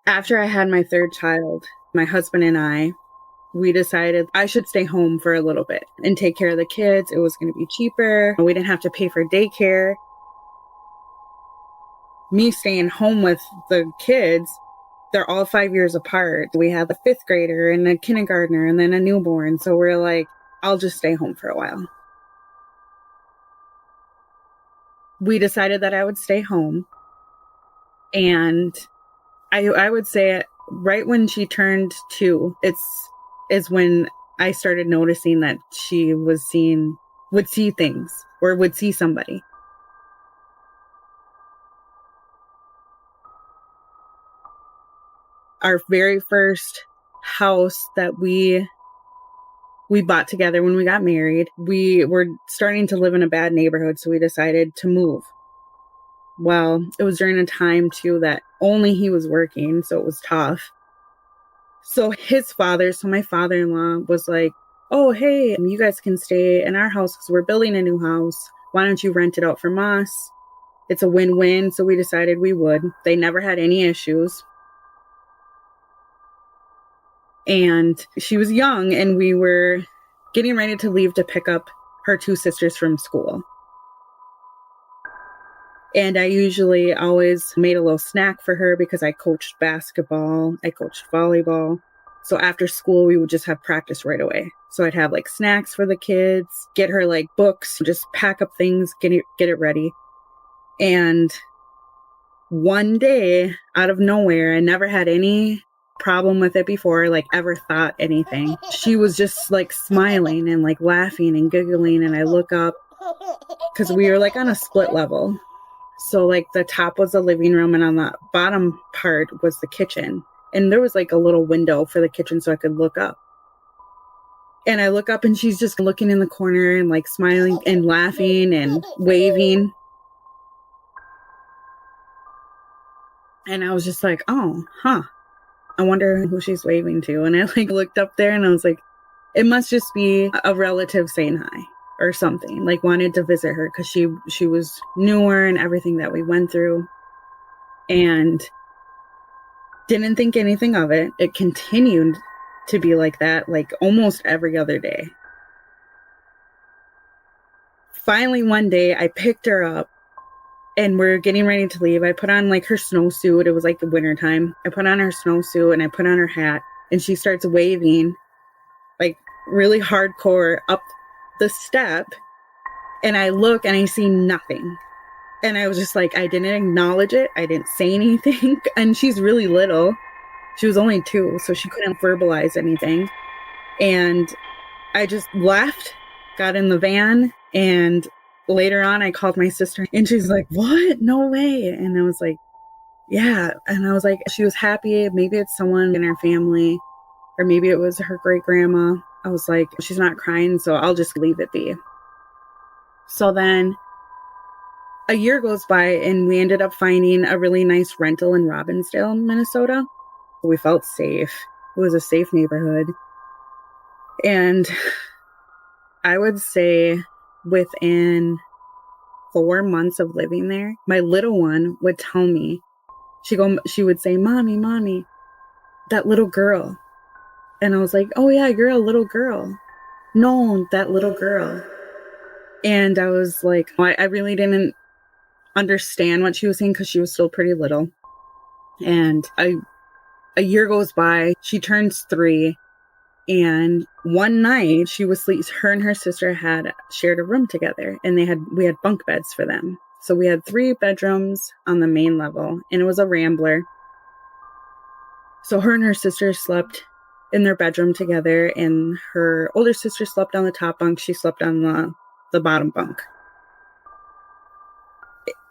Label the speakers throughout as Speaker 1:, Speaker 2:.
Speaker 1: After I had my third child, my husband and we decided I should stay home for a little bit and take care of the kids. It was going to be cheaper. We didn't have to pay for daycare. Me staying home with the kids, they're all 5 years apart. We have a fifth grader and a kindergartner and then a newborn. So we're like, I'll just stay home for a while. We decided that I would stay home. And I would say right when she turned 2, is when I started noticing that she would see things or would see somebody. Our very first house that we bought together when we got married, we were starting to live in a bad neighborhood, so we decided to move. Well, it was during a time too that only he was working, so it was tough. So my father-in-law was like, oh, hey, you guys can stay in our house because we're building a new house. Why don't you rent it out from us? It's a win-win. So we decided we would. They never had any issues. And she was young, and we were getting ready to leave to pick up her 2 sisters from school. And I usually always made a little snack for her because I coached basketball, I coached volleyball. So after school, we would just have practice right away. So I'd have like snacks for the kids, get her like books, just pack up things, get it ready. And one day, out of nowhere, I never had any problem with it before, like ever thought anything. She was just like smiling and like laughing and giggling. And I look up because we were like on a split level. So like the top was the living room and on the bottom part was the kitchen. And there was like a little window for the kitchen so I could look up. And I look up and she's just looking in the corner and like smiling and laughing and waving. And I was just like, oh, huh. I wonder who she's waving to. And I like looked up there and I was like, it must just be a relative saying hi or something, like wanted to visit her because she was newer and everything that we went through, and didn't think anything of it. It continued to be like that, like almost every other day. Finally, one day I picked her up and we're getting ready to leave. I put on like her snowsuit. It was like the wintertime. I put on her snowsuit and I put on her hat, and she starts waving like really hardcore up the step. And I look and I see nothing. And I was just like, I didn't acknowledge it. I didn't say anything. And she's really little. She was only 2, so she couldn't verbalize anything. And I just left, got in the van, and later on I called my sister and she's like, what? No way. And I was like, yeah. And I was like, she was happy. Maybe it's someone in her family, or maybe it was her great grandma. I was like, she's not crying, so I'll just leave it be. So then a year goes by and we ended up finding a really nice rental in Robbinsdale, Minnesota. We felt safe. It was a safe neighborhood. And I would say within 4 months of living there, my little one would tell me, she would say, Mommy, that little girl. And I was like, oh yeah, you're a little girl. No, that little girl. And I was like, I really didn't understand what she was saying because she was still pretty little. And a year goes by, she turns 3. And one night she was asleep. Her and her sister had shared a room together, and we had bunk beds for them. So we had 3 bedrooms on the main level, and it was a rambler. So her and her sister slept in their bedroom together, and her older sister slept on the top bunk. She slept on the bottom bunk.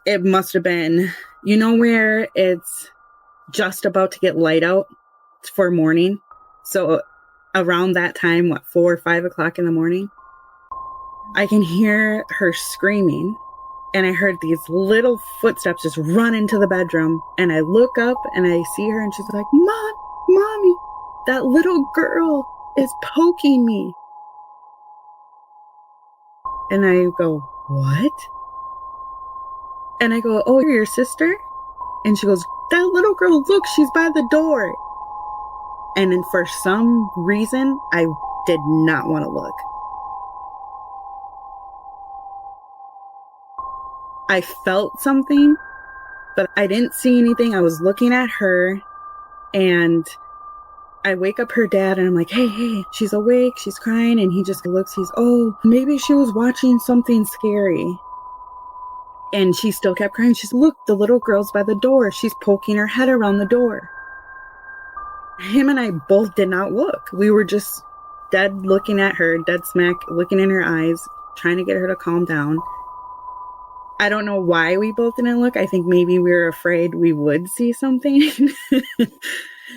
Speaker 1: It must have been, where it's just about to get light out for morning. So around that time, 4 or 5 o'clock in the morning, I can hear her screaming, and I heard these little footsteps just run into the bedroom, and I look up and I see her, and she's like, Mommy, that little girl is poking me. And I go, what? And I go, oh, you're your sister? And she goes, that little girl, look, she's by the door. And then for some reason, I did not want to look. I felt something, but I didn't see anything. I was looking at her, and I wake up her dad, and I'm like, hey, she's awake, she's crying. And he just looks, oh, maybe she was watching something scary. And she still kept crying. She's, look, the little girl's by the door. She's poking her head around the door. Him and I both did not look. We were just dead looking at her, dead smack, looking in her eyes, trying to get her to calm down. I don't know why we both didn't look. I think maybe we were afraid we would see something.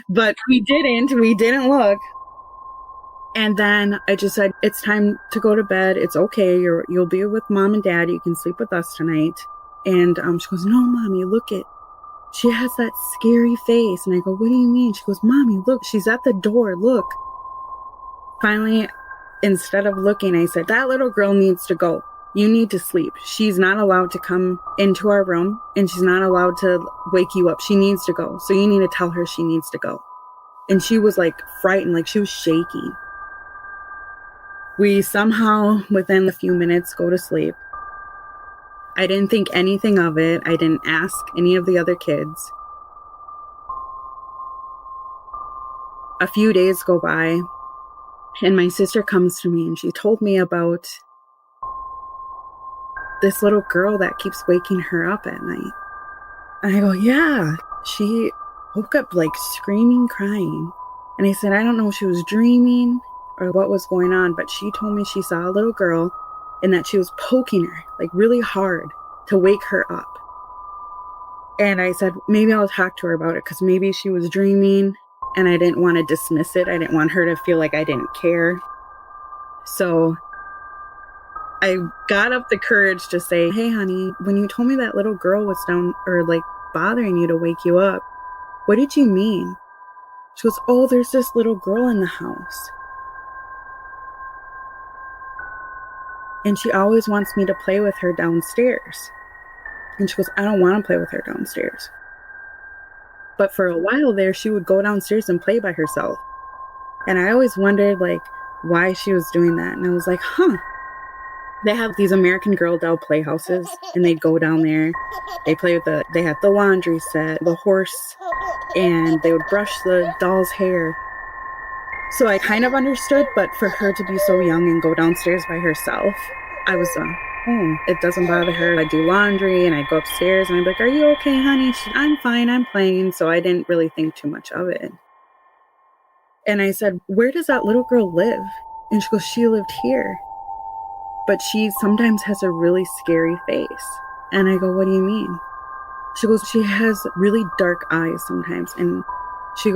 Speaker 1: But we didn't. We didn't look. And then I just said, it's time to go to bed. It's okay. You'll be with mom and dad. You can sleep with us tonight. And she goes, no, mommy, look it. She has that scary face. And I go, what do you mean? She goes, mommy, look, she's at the door. Look. Finally, instead of looking, I said, that little girl needs to go. You need to sleep. She's not allowed to come into our room, and she's not allowed to wake you up. She needs to go. So you need to tell her she needs to go. And she was like frightened, like she was shaking. We somehow, within a few minutes, go to sleep. I didn't think anything of it. I didn't ask any of the other kids. A few days go by, and my sister comes to me, and she told me about this little girl that keeps waking her up at night. And I go, yeah, she woke up like screaming, crying. And I said, I don't know if she was dreaming or what was going on, but she told me she saw a little girl and that she was poking her like really hard to wake her up. And I said, maybe I'll talk to her about it, because maybe she was dreaming and I didn't want to dismiss it. I didn't want her to feel like I didn't care. So I got up the courage to say, hey, honey, when you told me that little girl was down or like bothering you to wake you up, what did you mean? She goes, oh, there's this little girl in the house. And she always wants me to play with her downstairs. And she goes, I don't want to play with her downstairs. But for a while there, she would go downstairs and play by herself. And I always wondered, like, why she was doing that. And I was like, They have these American Girl doll playhouses, and they'd go down there. They had the laundry set, the horse, and they would brush the doll's hair. So I kind of understood, but for her to be so young and go downstairs by herself, I was, it doesn't bother her. I do laundry, and I go upstairs, and I'm like, are you okay, honey? I'm fine, I'm playing. So I didn't really think too much of it. And I said, where does that little girl live? And she goes, she lived here. But she sometimes has a really scary face. And I go, what do you mean? She goes, she has really dark eyes sometimes. And she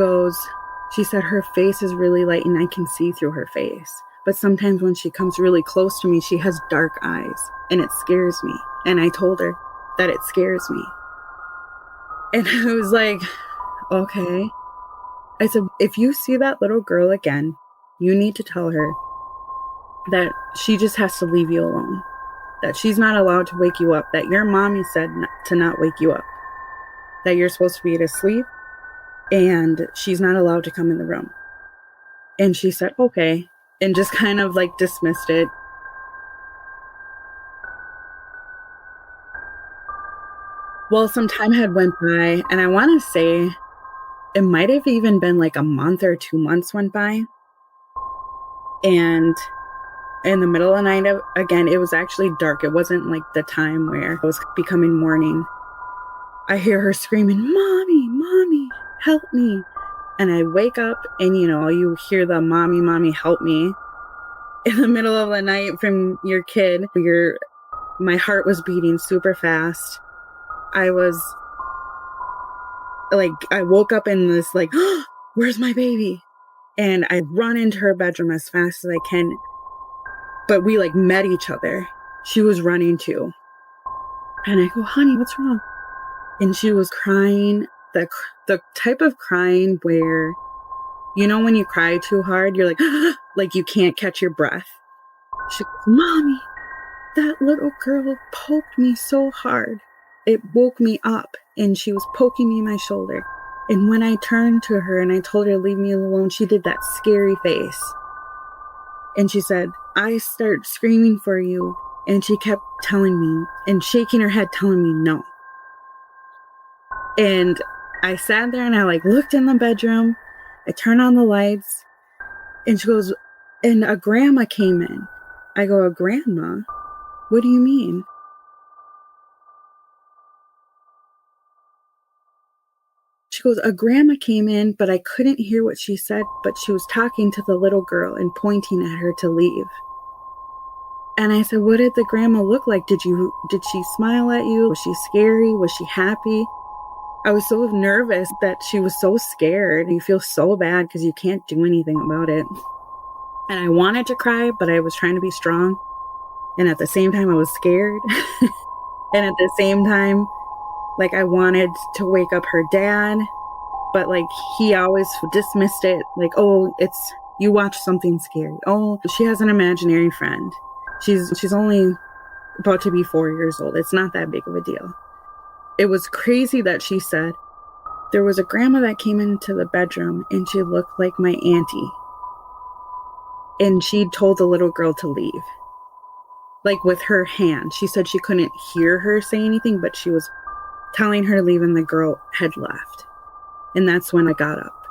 Speaker 1: said her face is really light and I can see through her face. But sometimes when she comes really close to me, she has dark eyes and it scares me. And I told her that it scares me. And I was like, okay. I said, if you see that little girl again, you need to tell her that she just has to leave you alone, that she's not allowed to wake you up, that your mommy said to not wake you up, that you're supposed to be to sleep, and she's not allowed to come in the room. And she said, okay, and just kind of like dismissed it. Well, some time had went by, and I want to say it might have even been like a month or 2 months went by. And in the middle of the night, again, it was actually dark. It wasn't like the time where it was becoming morning. I hear her screaming, mommy, mommy, help me. And I wake up and, you hear the mommy, mommy, help me. In the middle of the night from your kid, my heart was beating super fast. I woke up in this like, oh, where's my baby? And I run into her bedroom as fast as I can. But we like met each other. She was running too. And I go, honey, what's wrong? And she was crying, the type of crying where, when you cry too hard, you're like, like you can't catch your breath. She goes, mommy, that little girl poked me so hard it woke me up, and she was poking me in my shoulder. And when I turned to her and I told her to leave me alone, she did that scary face. And she said, I start screaming for you. And she kept telling me and shaking her head, telling me no. And I sat there and I looked in the bedroom. I turned on the lights, and she goes, and a grandma came in. I go, a grandma? What do you mean? She goes, a grandma came in, but I couldn't hear what she said, but she was talking to the little girl and pointing at her to leave. And I said, what did the grandma look like? Did she smile at you? Was she scary? Was she happy? I was so nervous that she was so scared. You feel so bad because you can't do anything about it. And I wanted to cry, but I was trying to be strong. And at the same time, I was scared. And at the same time, I wanted to wake up her dad, but he always dismissed it. Oh, you watch something scary. Oh, she has an imaginary friend. She's only about to be 4 years old. It's not that big of a deal. It was crazy that she said there was a grandma that came into the bedroom and she looked like my auntie. And she told the little girl to leave. With her hand. She said she couldn't hear her say anything, but she was telling her to leave, and the girl had left. And that's when I got up.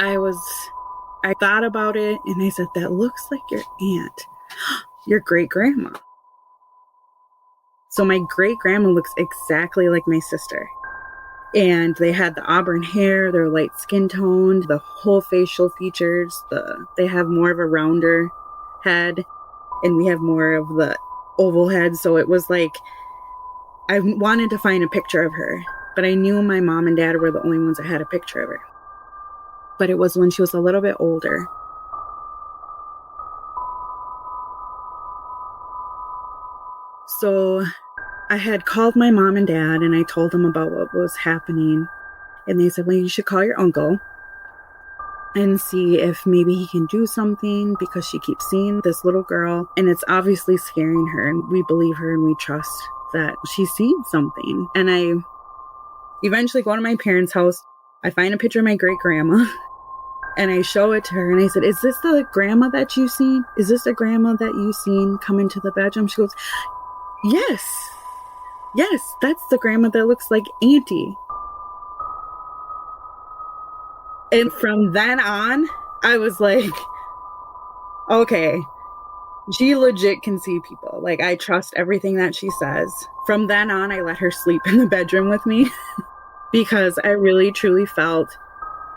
Speaker 1: I thought about it, and I said, that looks like your aunt, your great grandma. So my great grandma looks exactly like my sister. And they had the auburn hair, they're light skin toned, the whole facial features, they have more of a rounder head, and we have more of the oval head. So it was I wanted to find a picture of her, but I knew my mom and dad were the only ones that had a picture of her. But it was when she was a little bit older. So I had called my mom and dad, and I told them about what was happening. And they said, well, you should call your uncle and see if maybe he can do something, because she keeps seeing this little girl and it's obviously scaring her, and we believe her and we trust that she's seen something. And I eventually go to my parents' house. I find a picture of my great grandma and I show it to her, and I said, is this the grandma that you seen? Is this the grandma that you seen come into the bedroom? She goes, yes, that's the grandma that looks like auntie. And from then on, I was like, okay, she legit can see people. I trust everything that she says. From then on, I let her sleep in the bedroom with me because I really, truly felt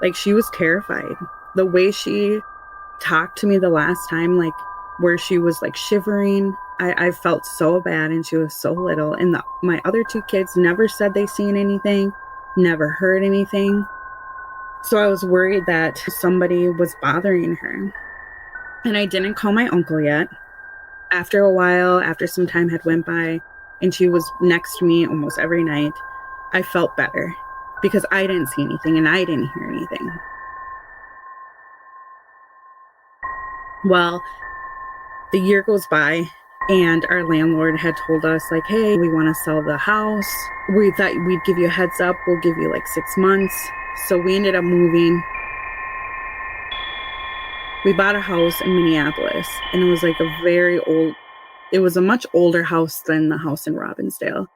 Speaker 1: like she was terrified. The way she talked to me the last time, where she was shivering, I felt so bad, and she was so little. And my other two kids never said they seen anything, never heard anything. So I was worried that somebody was bothering her. And I didn't call my uncle yet. After a while, after some time had went by, and she was next to me almost every night, I felt better because I didn't see anything and I didn't hear anything. Well, the year goes by, and our landlord had told us hey, we want to sell the house. We thought we'd give you a heads up. We'll give you 6 months. So we ended up moving. We bought a house in Minneapolis, and it was it was a much older house than the house in Robbinsdale.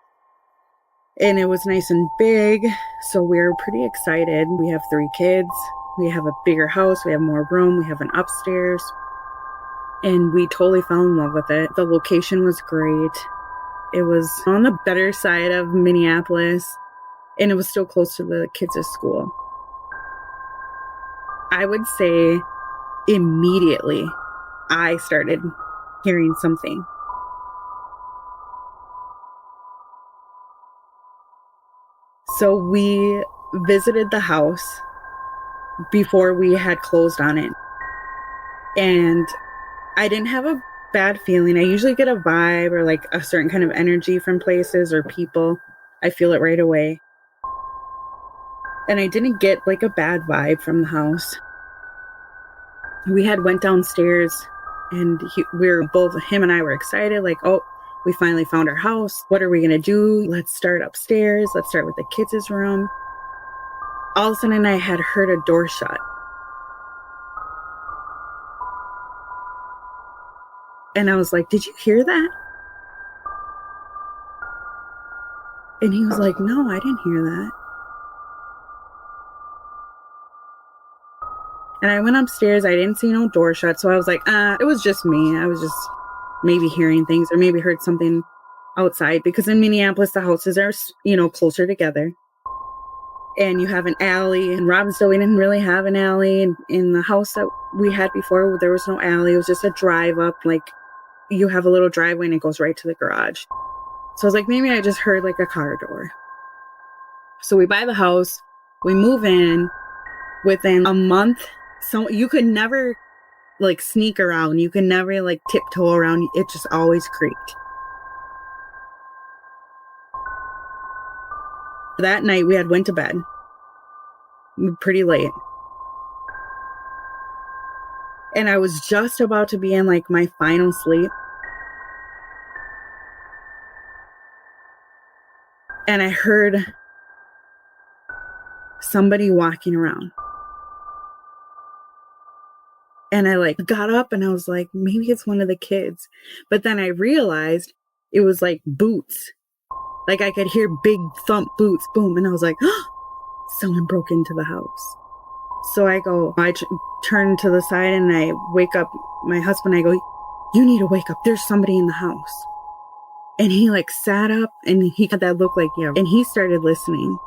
Speaker 1: And it was nice and big, so we were pretty excited. We have 3 kids. We have a bigger house. We have more room. We have an upstairs. And we totally fell in love with it. The location was great. It was on the better side of Minneapolis, and it was still close to the kids' school. I would say immediately I started hearing something. So we visited the house before we had closed on it. And I didn't have a bad feeling. I usually get a vibe or a certain kind of energy from places or people. I feel it right away. And I didn't get a bad vibe from the house. We had went downstairs, and him and I were excited, oh, We finally found our house. What are we going to do? Let's start upstairs. Let's start with the kids' room. All of a sudden, I had heard a door shut. And I was like, did you hear that? And he was like, no, I didn't hear that. And I went upstairs. I didn't see no door shut. So I was like, it was just me. I was just maybe hearing things or maybe heard something outside, because in Minneapolis, the houses are, closer together. And you have an alley. In Robbinsdale, we didn't really have an alley. And in the house that we had before, there was no alley. It was just a drive up. Like, you have a little driveway and it goes right to the garage. So I was like, maybe I just heard like a car door. So we buy the house. We move in. Within a month, so you could never like sneak around. You could never like tiptoe around. It just always creaked. That night we had went to bed pretty late. And I was just about to be in like my final sleep. And I heard somebody walking around. And I like got up and I was like, maybe it's one of the kids. But then I realized it was like boots. Like I could hear big thump boots, boom. And I was like, oh, someone broke into the house. So I turn to the side and I wake up my husband. I go, you need to wake up. There's somebody in the house. And he like sat up and he had that look like, yeah. And he started listening.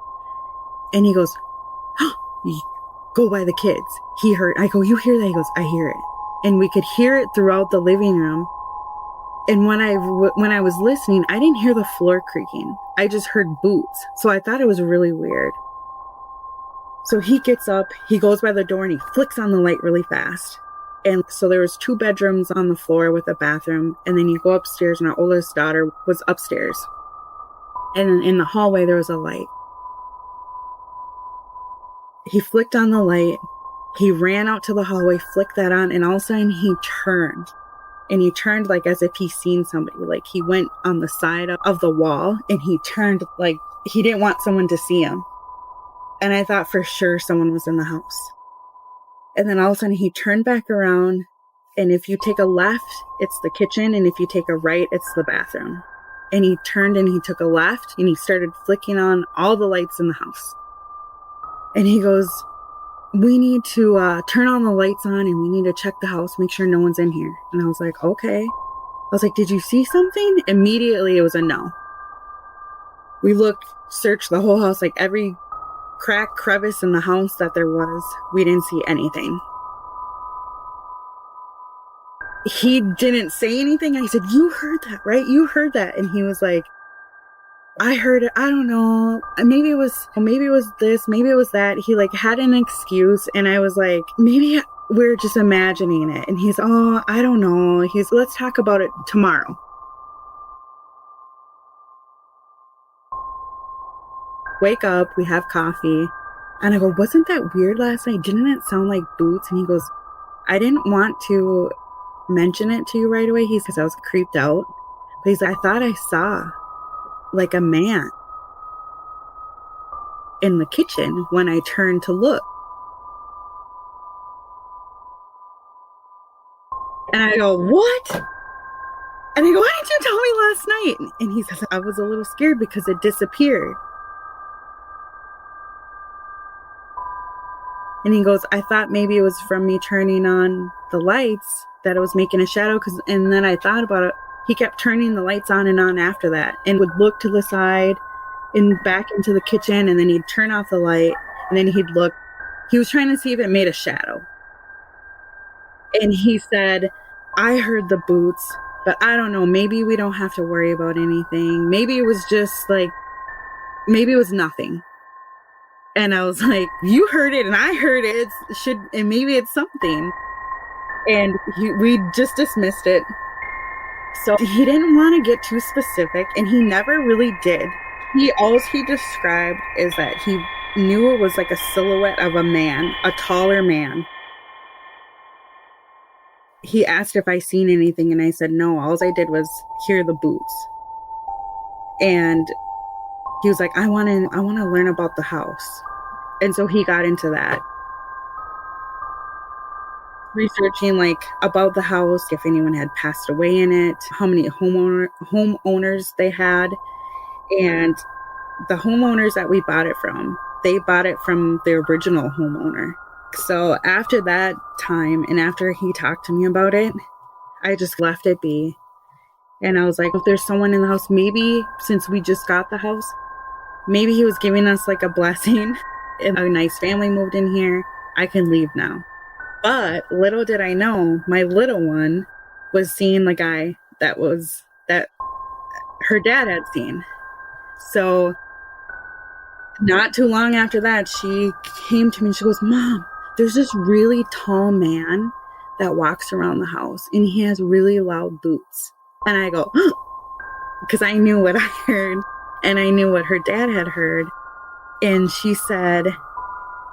Speaker 1: And he goes, oh, go by the kids. He heard. I go, you hear that? He goes, I hear it. And we could hear it throughout the living room. And when I was listening, I didn't hear the floor creaking. I just heard boots. So I thought it was really weird. So he gets up, he goes by the door and he flicks on the light really fast. And so there was 2 bedrooms on the floor with a bathroom. And then you go upstairs and our oldest daughter was upstairs. And in the hallway, there was a light. He flicked on the light. He ran out to the hallway, flicked that on. And all of a sudden he turned. And he turned like as if he seen somebody. Like he went on the side of the wall and he turned like he didn't want someone to see him. And I thought for sure someone was in the house. And then all of a sudden he turned back around. And if you take a left, it's the kitchen. And if you take a right, it's the bathroom. And he turned and he took a left and he started flicking on all the lights in the house. And he goes, we need to turn all the lights on and we need to check the house, make sure no one's in here. And I was like, okay. I was like, did you see something? Immediately it was a no. We looked, searched the whole house, like every crack, crevice in the house that there was. We didn't see anything. He didn't say anything. I said, you heard that, right? You heard that. And he was like, I heard it. I don't know. Maybe it was this. Maybe it was that. He like had an excuse. And I was like, maybe we're just imagining it. And he's, oh, I don't know. Let's talk about it tomorrow. Wake up. We have coffee. And I go, wasn't that weird last night? Didn't it sound like boots? And he goes, I didn't want to mention it to you right away. Because I was creeped out. But he's like, I thought I saw like a man in the kitchen when I turned to look. And I go, what? And I go, why didn't you tell me last night? And he says, I was a little scared because it disappeared. And he goes, I thought maybe it was from me turning on the lights that it was making a shadow. And then I thought about it. He kept turning the lights on and on after that and would look to the side and back into the kitchen. And then he'd turn off the light and then he'd look. He was trying to see if it made a shadow. And he said, I heard the boots, but I don't know. Maybe we don't have to worry about anything. Maybe it was just like, maybe it was nothing. And I was like, you heard it and I heard it. And maybe it's something. And we just dismissed it. So he didn't want to get too specific, and he never really did. All he described is that he knew it was like a silhouette of a man, a taller man. he asked if I seen anything, and I said no. All I did was hear the boots. And he was like, I want to learn about the house. And so he got into that, researching like about the house, if anyone had passed away in it, how many homeowners they had. And the homeowners that we bought it from, they bought it from the original homeowner. So after that time, and after he talked to me about it, I just left it be. And I was like, if there's someone in the house, maybe since we just got the house, maybe he was giving us like a blessing and a nice family moved in here. I can leave now. But little did I know, my little one was seeing the guy that her dad had seen. So not too long after that, she came to me and she goes, Mom, there's this really tall man that walks around the house and he has really loud boots. And I go, because I knew what I heard and I knew what her dad had heard. And she said,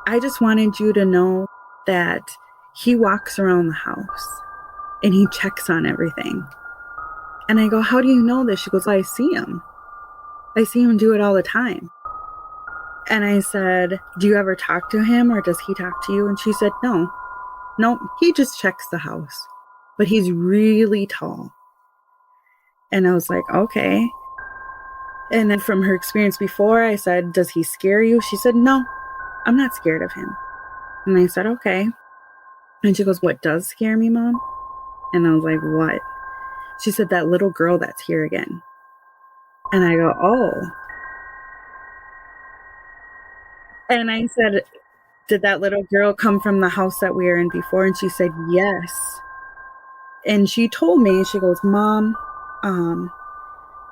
Speaker 1: I just wanted you to know that he walks around the house and he checks on everything. And I go, how do you know this? She goes, I see him. I see him do it all the time. And I said, do you ever talk to him or does he talk to you? And she said, no, he just checks the house, but he's really tall. And I was like, okay. And then from her experience before, I said, does he scare you? She said, no, I'm not scared of him. And I said, okay. And she goes, what does scare me, Mom? And I was like, what? She said, that little girl that's here again. And I go, oh. And I said, did that little girl come from the house that we were in before? And she said, yes. And she told me, she goes, Mom,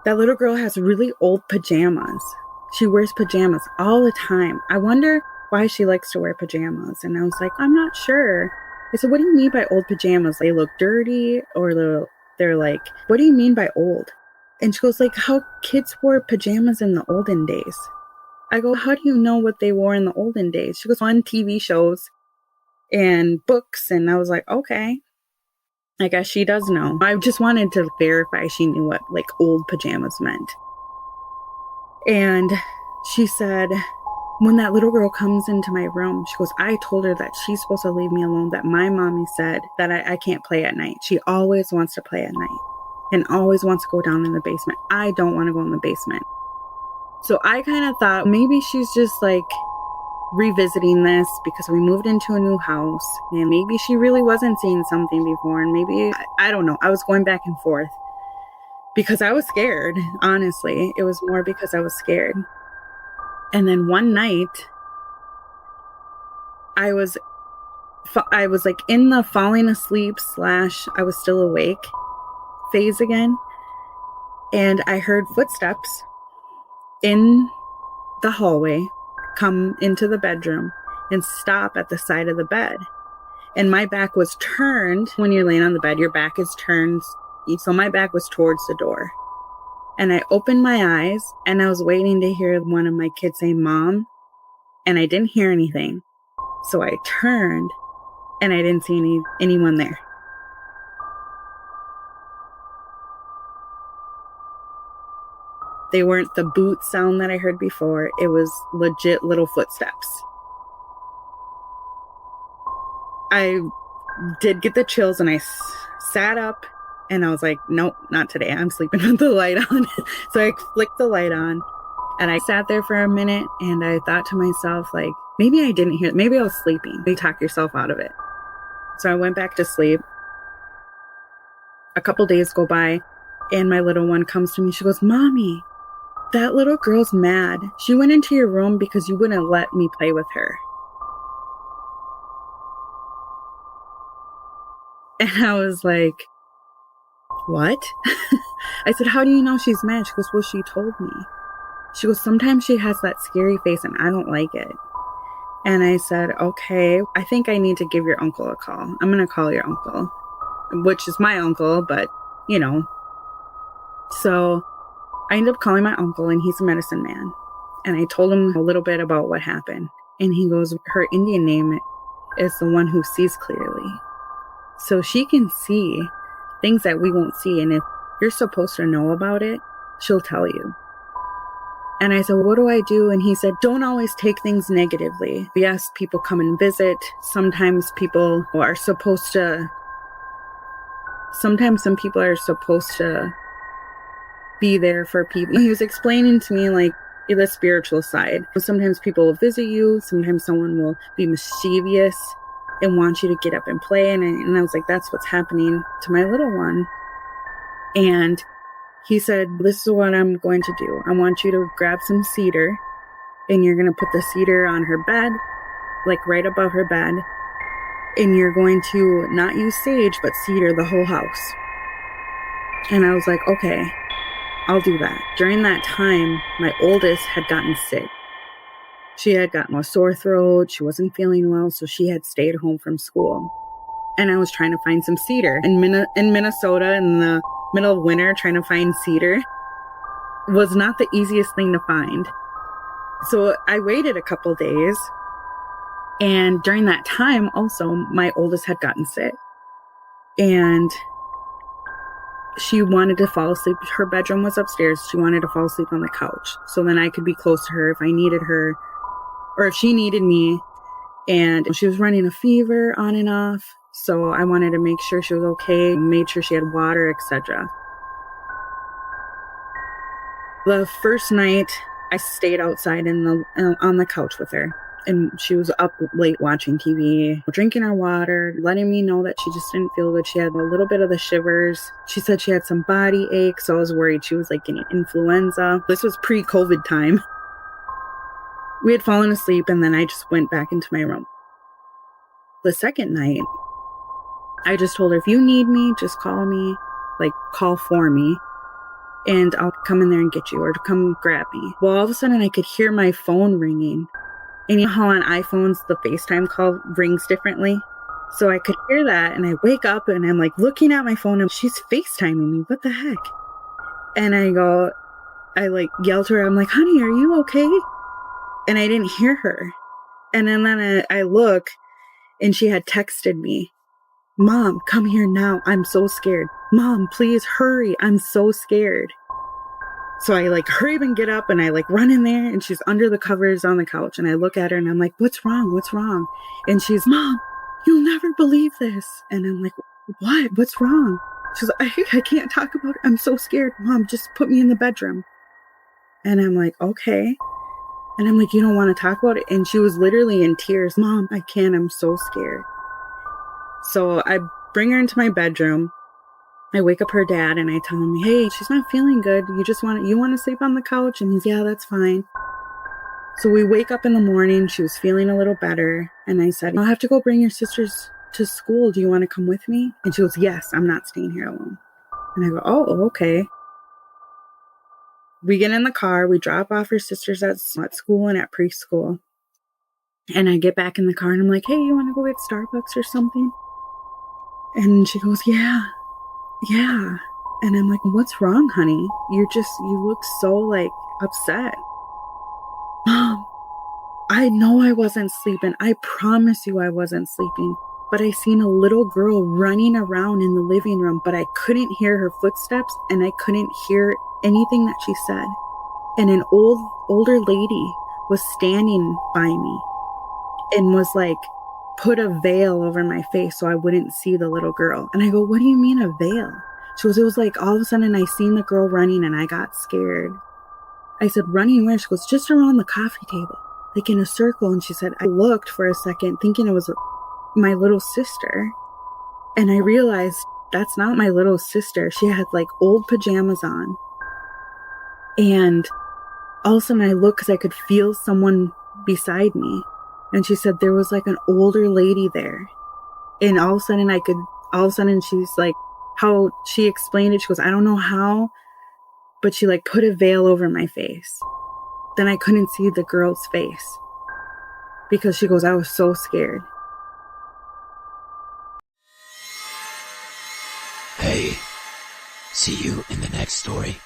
Speaker 1: that little girl has really old pajamas. She wears pajamas all the time. I wonder why she likes to wear pajamas. And I was like, I'm not sure. I said, what do you mean by old pajamas? They look dirty or they're like, what do you mean by old? And she goes like, how kids wore pajamas in the olden days. I go, how do you know what they wore in the olden days? She goes, on TV shows and books. And I was like, okay. I guess she does know. I just wanted to verify she knew what like old pajamas meant. And she said, when that little girl comes into my room, she goes, I told her that she's supposed to leave me alone, that my mommy said that I can't play at night. She always wants to play at night and always wants to go down in the basement. I don't want to go in the basement. So I kind of thought maybe she's just like revisiting this because we moved into a new house and maybe she really wasn't seeing something before. And maybe, I don't know. I was going back and forth because I was scared. Honestly, it was more because I was scared. And then one night I was like in the falling asleep / I was still awake phase again. And I heard footsteps in the hallway come into the bedroom and stop at the side of the bed. And my back was turned. When you're laying on the bed, your back is turned. So my back was towards the door. And I opened my eyes and I was waiting to hear one of my kids say, Mom. And I didn't hear anything. So I turned and I didn't see anyone there. They weren't the boot sound that I heard before. It was legit little footsteps. I did get the chills and I sat up and I was like, nope, not today. I'm sleeping with the light on. So I flicked the light on and I sat there for a minute and I thought to myself, like, maybe I didn't hear it. Maybe I was sleeping. You talk yourself out of it. So I went back to sleep. A couple days go by and my little one comes to me. She goes, Mommy, that little girl's mad. She went into your room because you wouldn't let me play with her. And I was like, what? I said, how do you know she's mad? She goes, well, she told me. She goes, sometimes she has that scary face and I don't like it. And I said, okay, I think I need to give your uncle a call. I'm going to call your uncle, which is my uncle, but you know. So I ended up calling my uncle and he's a medicine man. And I told him a little bit about what happened. And he goes, her Indian name is the one who sees clearly. So she can see things that we won't see. And if you're supposed to know about it, she'll tell you. And I said, what do I do? And he said, don't always take things negatively. Yes, people come and visit. Sometimes some people are supposed to be there for people. He was explaining to me like the spiritual side. Sometimes people will visit you. Sometimes someone will be mischievous and want you to get up and play. And I was like, that's what's happening to my little one. And he said, this is what I'm going to do. I want you to grab some cedar and you're going to put the cedar on her bed, like right above her bed. And you're going to not use sage, but cedar the whole house. And I was like, okay, I'll do that. During that time, my oldest had gotten sick. She had gotten a sore throat. She wasn't feeling well, so she had stayed home from school. And I was trying to find some cedar. In Minnesota, in the middle of winter, trying to find cedar was not the easiest thing to find. So I waited a couple days. And during that time, also, my oldest had gotten sick. And she wanted to fall asleep. Her bedroom was upstairs. She wanted to fall asleep on the couch. So then I could be close to her if I needed her or if she needed me. And she was running a fever on and off. So I wanted to make sure she was okay, made sure she had water, etc. The first night I stayed outside on the couch with her. And she was up late watching TV, drinking her water, letting me know that she just didn't feel good. She had a little bit of the shivers. She said she had some body aches, so I was worried she was like getting influenza. This was pre-COVID time. We had fallen asleep and then I just went back into my room. The second night, I just told her, if you need me, just call me, like call for me, and I'll come in there and get you or to come grab me. Well, all of a sudden I could hear my phone ringing. And you know how on iPhones, the FaceTime call rings differently? So I could hear that and I wake up and I'm like looking at my phone and she's FaceTiming me. What the heck? And I like yelled to her. I'm like, honey, are you okay? And I didn't hear her. And then I look and she had texted me, Mom, come here now. I'm so scared. Mom, please hurry. I'm so scared. So I like hurry up and get up and I like run in there and she's under the covers on the couch and I look at her and I'm like, what's wrong? What's wrong? And she's, Mom, you'll never believe this. And I'm like, what? What's wrong? She's like, I can't talk about it. I'm so scared. Mom, just put me in the bedroom. And I'm like, okay. And I'm like, you don't want to talk about it? And she was literally in tears. Mom, I can't. I'm so scared. So I bring her into my bedroom. I wake up her dad and I tell him, hey, she's not feeling good. You want to sleep on the couch? And he's, yeah, that's fine. So we wake up in the morning. She was feeling a little better. And I said, I'll have to go bring your sisters to school. Do you want to come with me? And she goes, yes, I'm not staying here alone. And I go, oh, okay. We get in the car. We drop off her sisters at school and at preschool. And I get back in the car and I'm like, hey, you want to go get Starbucks or something? And she goes, yeah. And I'm like, what's wrong, honey? You look so like upset. Mom, I know I wasn't sleeping. I promise you I wasn't sleeping. But I seen a little girl running around in the living room, but I couldn't hear her footsteps and I couldn't hear anything that she said. And an older lady was standing by me and was like, put a veil over my face so I wouldn't see the little girl. And I go, what do you mean a veil? She goes, it was like all of a sudden I seen the girl running and I got scared. I said, running where? She goes, just around the coffee table, like in a circle. And she said, I looked for a second thinking it was my little sister. And I realized that's not my little sister. She had like old pajamas on. And all of a sudden I looked because I could feel someone beside me. And she said there was like an older lady there. And all of a sudden she's like, how she explained it, she goes, I don't know how, but she like put a veil over my face. Then I couldn't see the girl's face because she goes, I was so scared.
Speaker 2: Hey, see you in the next story.